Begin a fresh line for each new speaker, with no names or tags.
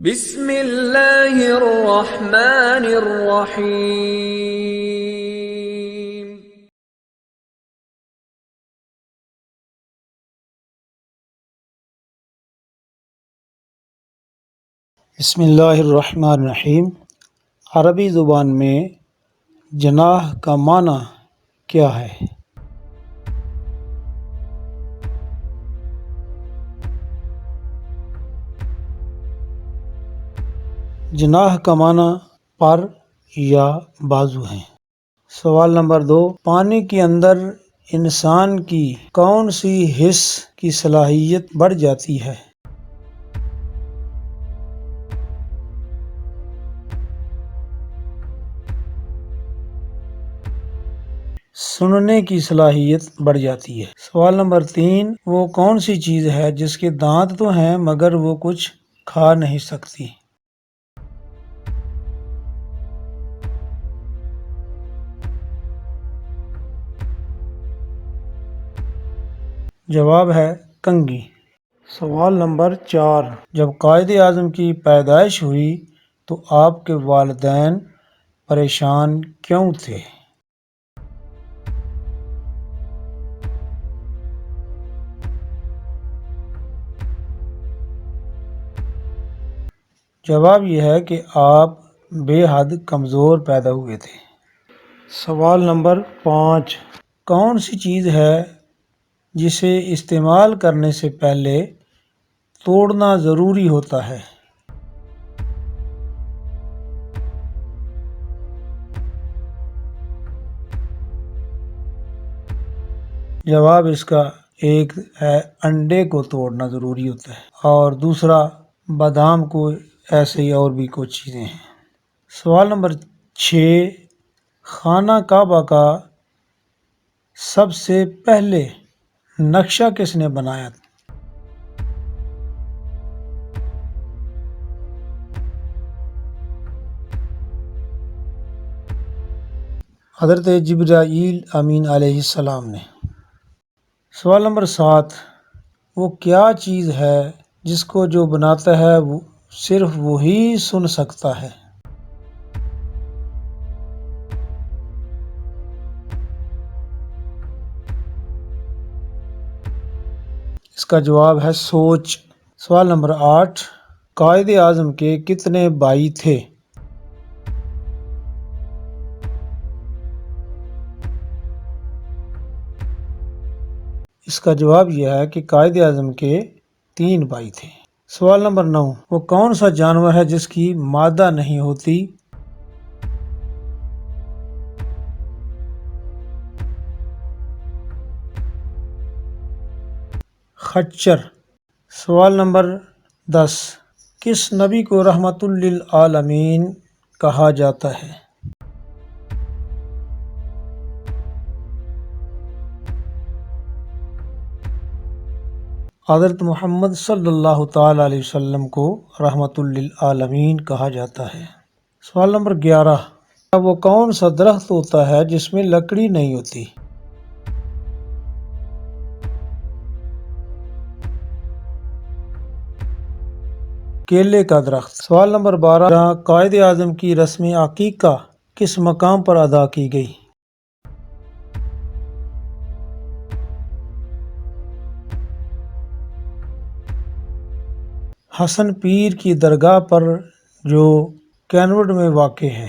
بسم اللہ الرحمن الرحیم۔
بسم اللہ الرحمن الرحیم۔ عربی زبان میں جناح کا معنی کیا ہے؟ جناح کا معنی پر یا بازو ہے۔ سوال نمبر 2، پانی کے اندر انسان کی کون سی حس کی صلاحیت بڑھ جاتی ہے؟ سننے کی صلاحیت بڑھ جاتی ہے۔ سوال نمبر 3، وہ کون سی چیز ہے جس کے دانت تو ہیں مگر وہ کچھ کھا نہیں سکتی؟ جواب ہے کنگھی۔ سوال نمبر 4، جب قائد اعظم کی پیدائش ہوئی تو آپ کے والدین پریشان کیوں تھے؟ جواب یہ ہے کہ آپ بے حد کمزور پیدا ہوئے تھے۔ سوال نمبر 5، کون سی چیز ہے جسے استعمال کرنے سے پہلے توڑنا ضروری ہوتا ہے؟ جواب اس کا ایک ہے انڈے کو توڑنا ضروری ہوتا ہے، اور دوسرا بادام کو، ایسے ہی اور بھی کچھ چیزیں ہیں۔ سوال نمبر 6، خانہ کعبہ کا سب سے پہلے نقشہ کس نے بنایا؟ حضرت جبرائیل امین علیہ السلام نے۔ سوال نمبر 7، وہ کیا چیز ہے جس کو جو بناتا ہے وہ صرف وہی سن سکتا ہے؟ اس کا جواب ہے سوچ۔ سوال نمبر 8، قائد اعظم کے کتنے بھائی تھے؟ اس کا جواب یہ ہے کہ قائد اعظم کے 3 بھائی تھے۔ سوال نمبر 9، وہ کون سا جانور ہے جس کی مادہ نہیں ہوتی؟ خچر۔ سوال نمبر 10، کس نبی کو رحمت للعالمین کہا جاتا ہے؟ حضرت محمد صلی اللہ تعالی علیہ وسلم کو رحمت للعالمین کہا جاتا ہے۔ سوال نمبر 11، وہ کون سا درخت ہوتا ہے جس میں لکڑی نہیں ہوتی؟ کیلے کا درخت۔ سوال نمبر 12، قائد اعظم کی رسم عقیقہ کس مقام پر ادا کی گئی؟ حسن پیر کی درگاہ پر جو کینوڈ میں واقع ہے۔